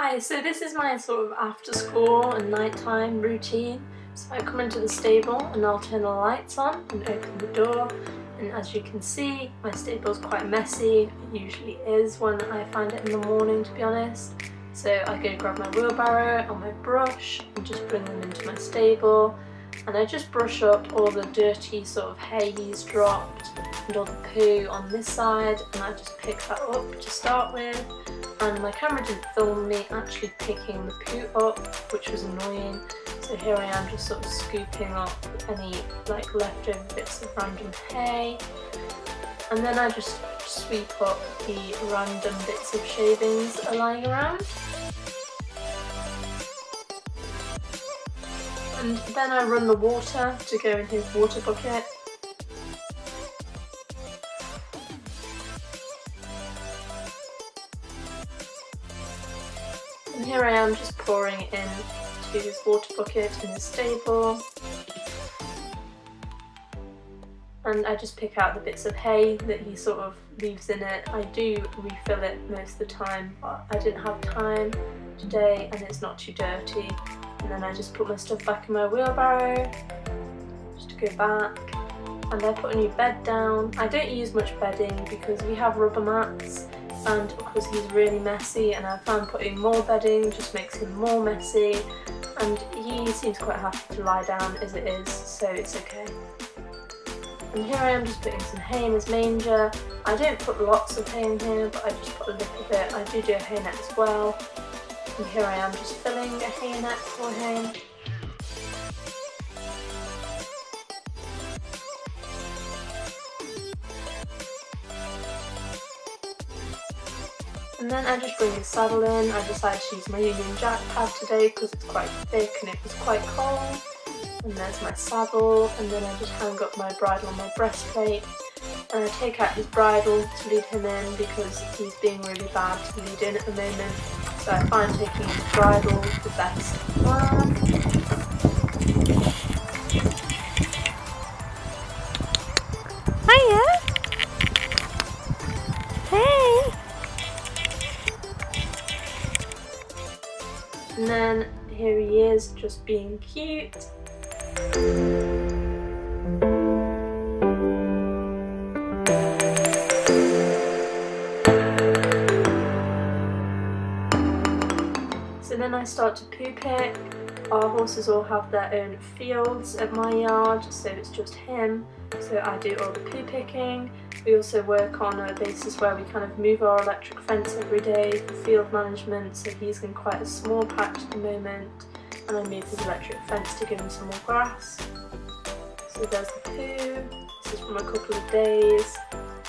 Hi, so this is my sort of after school and nighttime routine. So I come into the stable and I'll turn the lights on and open the door, and as you can see my stable's quite messy. It usually is when I find it in the morning, to be honest. So I go grab my wheelbarrow and my brush and just bring them into my stable, and I just brush up all the dirty sort of hay he's dropped and all the poo on this side, and I just pick that up to start with. And my camera didn't film me actually picking the poo up, which was annoying. So here I am just sort of scooping up any like leftover bits of random hay. And then I just sweep up the random bits of shavings that are lying around. And then I run the water to go in his water bucket. And here I am just pouring it into his water bucket in his stable. And I just pick out the bits of hay that he sort of leaves in it. I do refill it most of the time, but I didn't have time today and it's not too dirty. And then I just put my stuff back in my wheelbarrow, just to go back. And I put a new bed down. I don't use much bedding because we have rubber mats, and because he's really messy, and I found putting more bedding just makes him more messy, and he seems quite happy to lie down as it is, so it's okay. And here I am just putting some hay in his manger. I don't put lots of hay in here, but I just put a little bit. I do a hay net as well. And here I am just filling a hay net for him. And then I just bring his saddle in. I decided to use my Union Jack pad today because it's quite thick and it was quite cold. And there's my saddle, and then I just hang up my bridle on my breastplate. And I take out his bridle to lead him in because he's being really bad to lead in at the moment. So I find taking his bridle the best plan. Hiya! Hey! And then here he is, just being cute. So then I start to poo pick. Our horses all have their own fields at my yard, so it's just him. So I do all the poo picking. We also work on a basis where we kind of move our electric fence every day for field management, so he's in quite a small patch at the moment, and I move his electric fence to give him some more grass. So there's the poo. This is from a couple of days,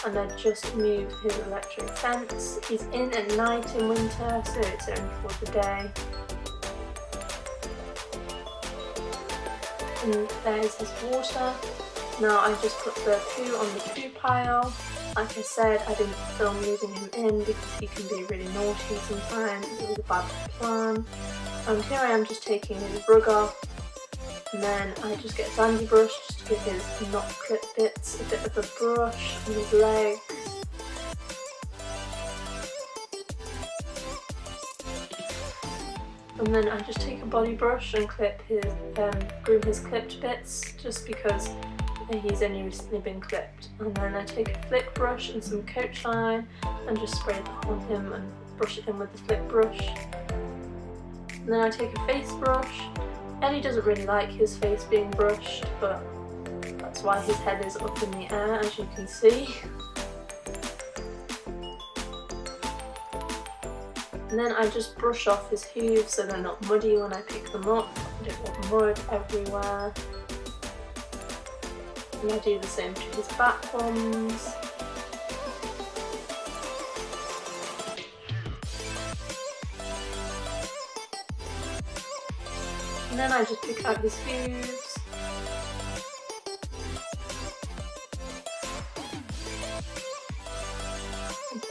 and I just moved his electric fence. He's in at night in winter, so it's only for the day. And there's his water. Now I just put the poo on the poo pile. Like I said, I didn't film leaving him in because he can be really naughty sometimes. It was a bad plan. And here I am just taking his rug off, and then I just get a dandy brush just to give his not clipped bits a bit of a brush on his legs. And then I just take a body brush and clip his, groom his clipped bits, just because he's only recently been clipped. And then I take a flick brush and some coach line and just spray that on him and brush it in with the flick brush. And then I take a face brush. Ellie doesn't really like his face being brushed, but that's why his head is up in the air, as you can see. And then I just brush off his hooves so they're not muddy when I pick them up. I don't want mud everywhere. And I do the same to his back ones. And then I just pick out his hooves.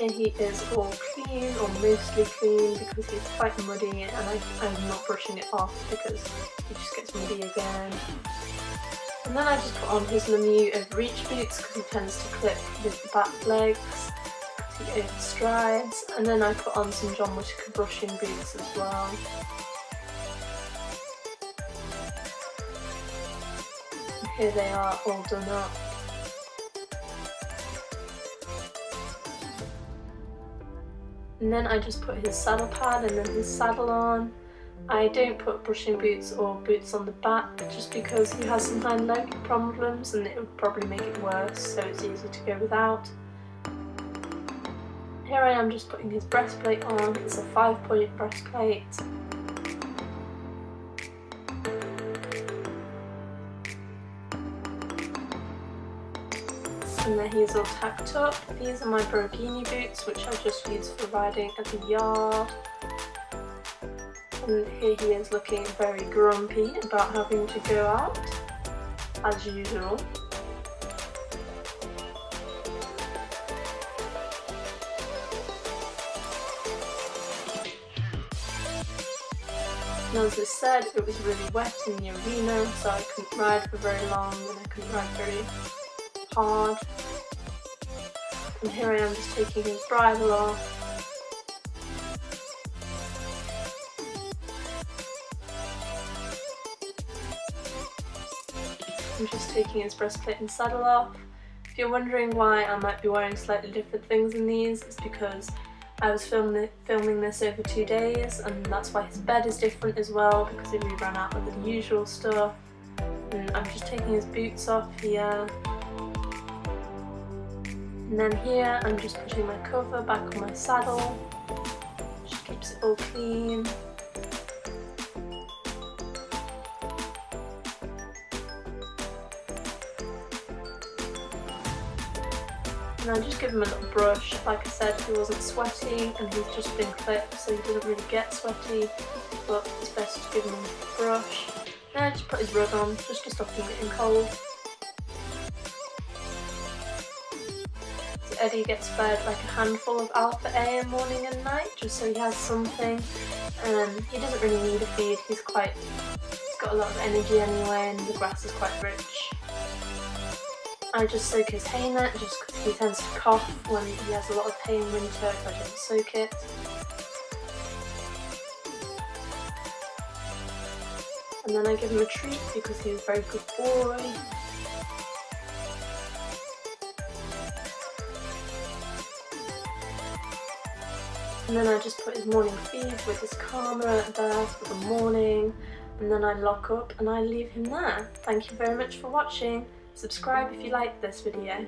And here he is all clean, or mostly clean, because he's quite muddy, and I'm not brushing it off because he just gets muddy again. And then I just put on his Lemieux of reach boots because he tends to clip his back legs. he overstrides, and then I put on some John Whittaker brushing boots as well. And here they are all done up. And then I just put his saddle pad and then his saddle on. I don't put brushing boots or boots on the back just because he has some hind leg problems and it would probably make it worse, so it's easy to go without. Here I am just putting his breastplate on. It's a 5-point breastplate. And then he's all tacked up. These are my Borghini boots, which I just use for riding at the yard. And here he is looking very grumpy about having to go out, as usual. And as I said, it was really wet in the arena, so I couldn't ride for very long and I couldn't ride very hard. And here I am just taking his bridle off. I'm just taking his breastplate and saddle off. If you're wondering why I might be wearing slightly different things in these, it's because I was filming this over 2 days, and that's why his bed is different as well, because we ran out of the usual stuff. And I'm just taking his boots off here. And then here I'm just putting my cover back on my saddle. Just keeps it all clean. And I just give him a little brush. Like I said, he wasn't sweaty and he's just been clipped, so he doesn't really get sweaty, but it's best to give him a brush. Then I just put his rug on, just to stop him getting cold. So Eddie gets fed like a handful of Alpha A morning and night, just so he has something. He doesn't really need a feed, he's got a lot of energy anyway, and the grass is quite rich. I just soak his hay net just because he tends to cough when he has a lot of hay in winter if I don't soak it. And then I give him a treat because he's a very good boy. And then I just put his morning feed with his calmer there for the morning, and then I lock up and I leave him there. Thank you very much for watching. Subscribe if you liked this video.